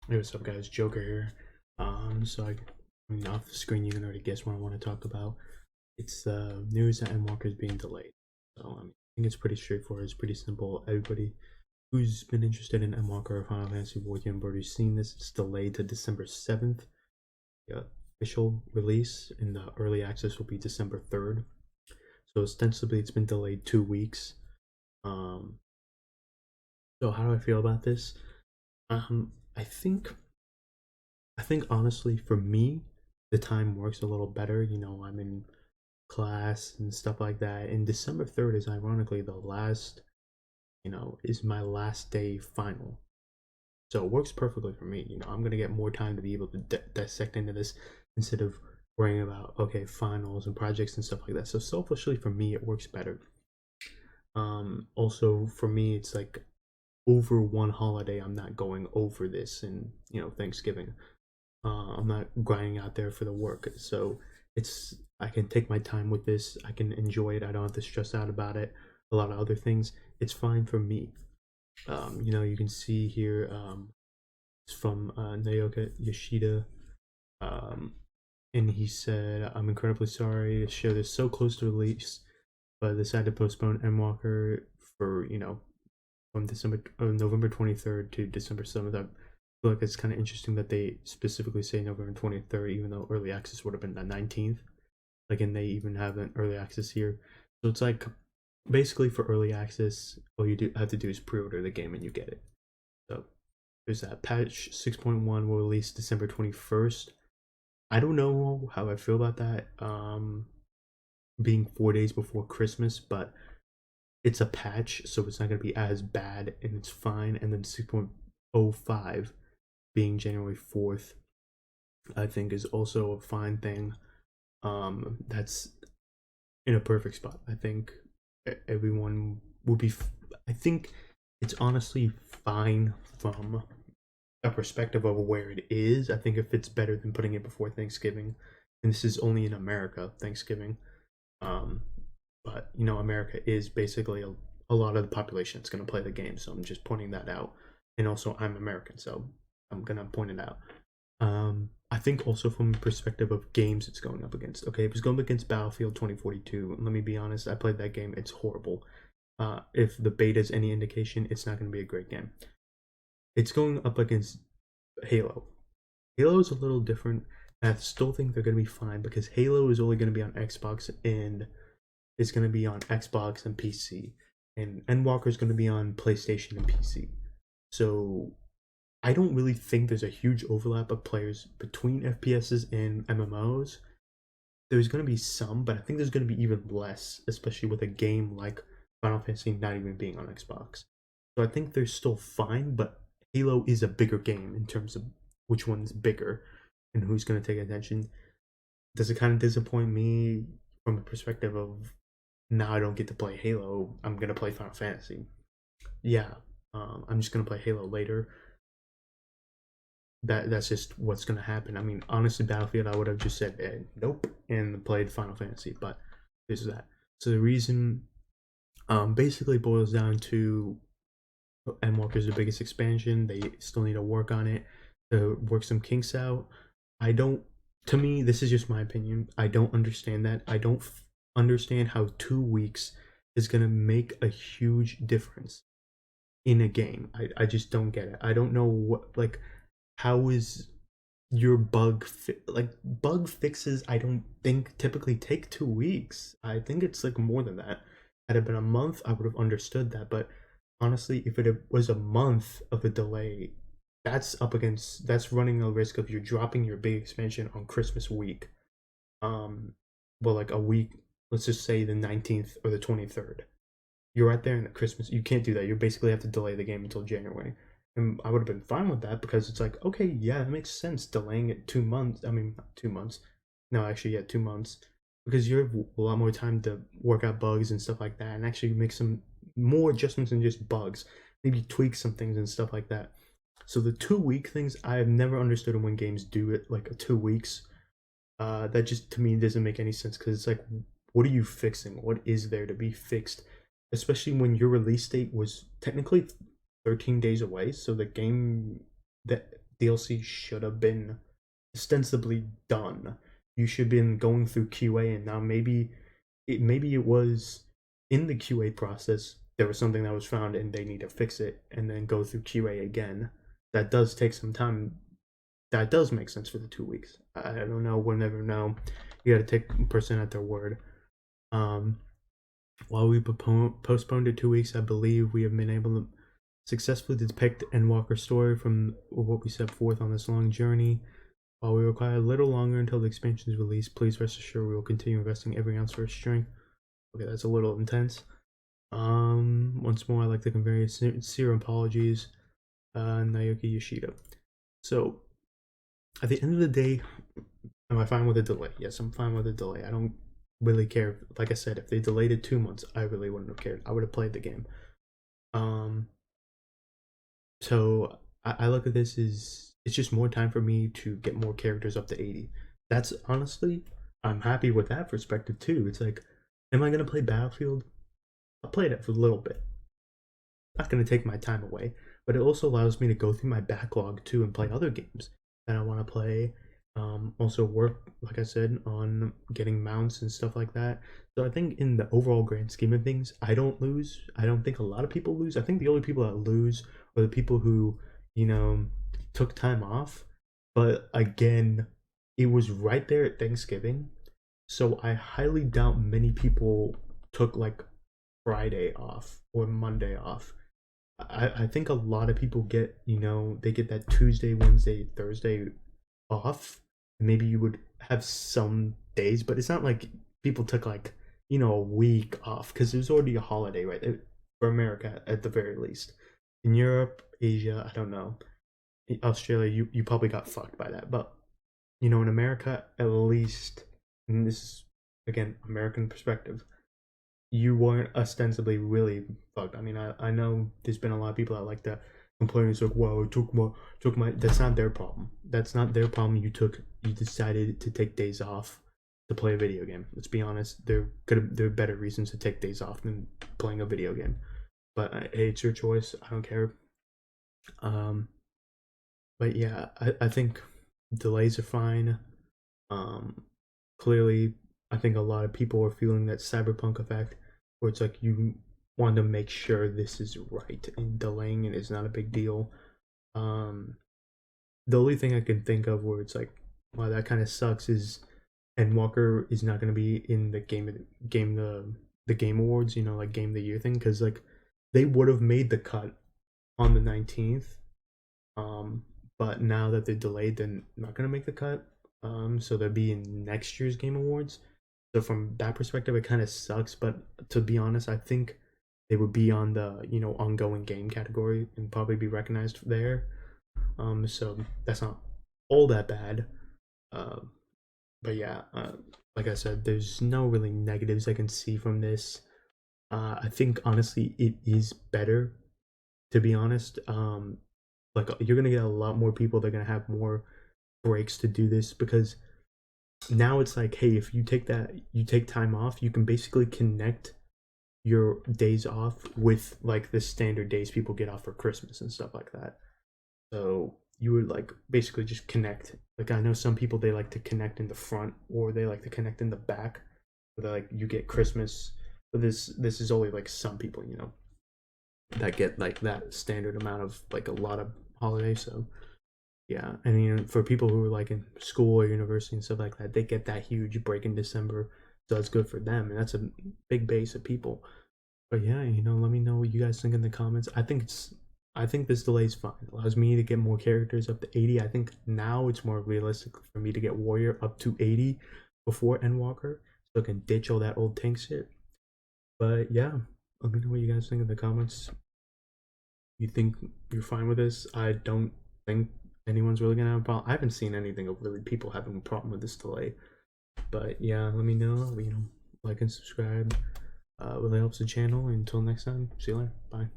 Hey, what's up, guys? Joker here. Off the screen, you can already guess what I want to talk about. It's the news that Endwalker is being delayed. I think it's pretty straightforward. It's pretty simple. Everybody who's been interested in Endwalker or Final Fantasy War Game already seen this. It's delayed to December 7th. The official release in the early access will be December 3rd. So ostensibly, it's been delayed 2 weeks. Um, so how do I feel about this? Um, I think I think honestly, for me, the time works a little better. I'm in class and stuff like that. And December 3rd is ironically the last, is my last day final. So it works perfectly for me. I'm going to get more time to be able to dissect into this instead of worrying about, okay, finals and projects and stuff like that. So selfishly for me, it works better. Also for me, it's like over one holiday, I'm not going over this and, Thanksgiving. I'm not grinding out there for the work. So I can take my time with this. I can enjoy it. I don't have to stress out about it. A lot of other things. It's fine for me. You can see here it's from Naoka Yoshida. Um, and he said, I'm incredibly sorry to share this so close to release, but I decided to postpone Endwalker for, from November 23rd to December 7th. I feel like it's kind of interesting that they specifically say November 23rd, even though early access would have been the 19th. Like, and they even have an early access here. So it's like basically for early access, all you do have to do is pre-order the game and you get it. So there's that. Patch 6.1 will release December 21st. I don't know how I feel about that. Being 4 days before Christmas, but it's a patch, so it's not going to be as bad and it's fine. And then 6.05 being January 4th, I think is also a fine thing. That's in a perfect spot. I think everyone would be. I think it's honestly fine from a perspective of where it is. I think it fits better than putting it before Thanksgiving, and this is only in America, Thanksgiving. Um, but America is basically a lot of the population that's going to play the game, so I'm just pointing that out. And also, I'm American, so I'm gonna point it out. I think also from the perspective of games it's going up against. Okay, if it's going up against Battlefield 2042, let me be honest, I played that game. It's horrible. If the beta is any indication, it's not going to be a great game. It's going up against Halo. Halo is a little different. I still think they're going to be fine because Halo is only going to be on Xbox and it's going to be on Xbox and PC, and Endwalker is going to be on PlayStation and PC. So I don't really think there's a huge overlap of players between FPSs and MMOs. There's going to be some, but I think there's going to be even less, especially with a game like Final Fantasy not even being on Xbox. So I think they're still fine, but Halo is a bigger game in terms of which one's bigger and who's going to take attention. Does it kind of disappoint me from the perspective of now I don't get to play Halo? I'm going to play Final Fantasy. Yeah, I'm just going to play Halo later. That's just what's gonna happen. I mean, honestly, Battlefield, I would have just said nope and played Final Fantasy, but this is that. So the reason, basically boils down to Endwalker is the biggest expansion. They still need to work on it to work some kinks out. I don't. To me, this is just my opinion. I don't understand that. I don't understand how 2 weeks is gonna make a huge difference in a game. I just don't get it. I don't know what like how is your like bug fixes. I don't think typically take 2 weeks. I think it's like more than that. Had it been a month, I would have understood that. But honestly, if it was a month of a delay, that's running a risk of you dropping your big expansion on Christmas week. Um, well, like a week. Let's just say the 19th or the 23rd. You're right there in the Christmas. You can't do that. You basically have to delay the game until January. And I would have been fine with that because it's like, okay, yeah, it makes sense delaying it 2 months. I mean, 2 months. No, actually, yeah, 2 months. Because you have a lot more time to work out bugs and stuff like that and actually make some more adjustments than just bugs. Maybe tweak some things and stuff like that. So the 2 week things, I have never understood when games do it like a 2 weeks. That just to me doesn't make any sense because it's like, what are you fixing? What is there to be fixed? Especially when your release date was technically 13 days away. So the game that DLC should have been ostensibly done. You should have been going through QA, and now maybe it was in the QA process there was something that was found and they need to fix it and then go through QA again. That does take some time. That does make sense for the 2 weeks. I don't know. We'll never know. You got to take a person at their word. Um, while we postponed it 2 weeks, I believe we have been able to successfully depict Endwalker's story from what we set forth on this long journey. While we require a little longer until the expansion is released, please rest assured we will continue investing every ounce of our strength. Okay, that's a little intense. Once more, I'd like to convey sincere apologies, Naoki Yoshida. So, at the end of the day, am I fine with a delay? Yes, I'm fine with a delay. I don't really care. Like I said, if they delayed it 2 months, I really wouldn't have cared. I would have played the game. Um, so I look at this as it's just more time for me to get more characters up to 80. That's honestly, I'm happy with that perspective too. It's like, am I gonna play Battlefield? I'll play it for a little bit. Not gonna take my time away, but it also allows me to go through my backlog too and play other games that I want to play. Also work, like I said, on getting mounts and stuff like that. So I think in the overall grand scheme of things, I don't lose. I don't think a lot of people lose. I think the only people that lose are the people who, you know, took time off. But again, it was right there at Thanksgiving. So I highly doubt many people took like Friday off or Monday off. I think a lot of people get, they get that Tuesday, Wednesday, Thursday off. Maybe you would have some days, but it's not like people took like, a week off because it was already a holiday, right? For America, at the very least. In Europe, Asia, I don't know. In Australia, you probably got fucked by that. But, in America, at least, and this is, again, American perspective, you weren't ostensibly really fucked. I mean, I know there's been a lot of people that like to complain. It's like, well, it took my. That's not their problem. That's not their problem. You decided to take days off to play a video game. Let's be honest. There are better reasons to take days off than playing a video game. But hey, it's your choice. I don't care. Um, but yeah, I think delays are fine. Um, Clearly, I think a lot of people are feeling that cyberpunk effect, where it's like you want to make sure this is right, and delaying it is not a big deal. Um, the only thing I can think of where it's like, wow, that kind of sucks is Endwalker is not going to be in the the game awards, like game of the year thing, because like they would have made the cut on the 19th, um, but now that they're delayed, they're not gonna make the cut. So they'll be in next year's Game Awards. So from that perspective, it kind of sucks. But to be honest, I think they would be on the ongoing game category and probably be recognized there. So that's not all that bad. Uh, but yeah, like I said, there's no really negatives I can see from this. I think honestly, it is better. To be honest, like you're gonna get a lot more people. They're gonna have more breaks to do this because now it's like, hey, if you take time off, you can basically connect your days off with like the standard days people get off for Christmas and stuff like that. So you would like basically just connect. Like I know some people they like to connect in the front or they like to connect in the back. But like you get Christmas, but this is only like some people, that get like that standard amount of like a lot of holidays. So yeah, I mean, for people who are like in school or university and stuff like that, they get that huge break in December, so that's good for them, and that's a big base of people. But yeah, let me know what you guys think in the comments. I think this delay is fine. It allows me to get more characters up to 80. I think now it's more realistic for me to get Warrior up to 80 before Endwalker, so I can ditch all that old tank shit. But yeah, let me know what you guys think in the comments. You think you're fine with this? I don't think anyone's really gonna have a problem. I haven't seen anything of really people having a problem with this delay. But yeah, let me know. Like and subscribe. Really helps the channel. Until next time, see you later. Bye.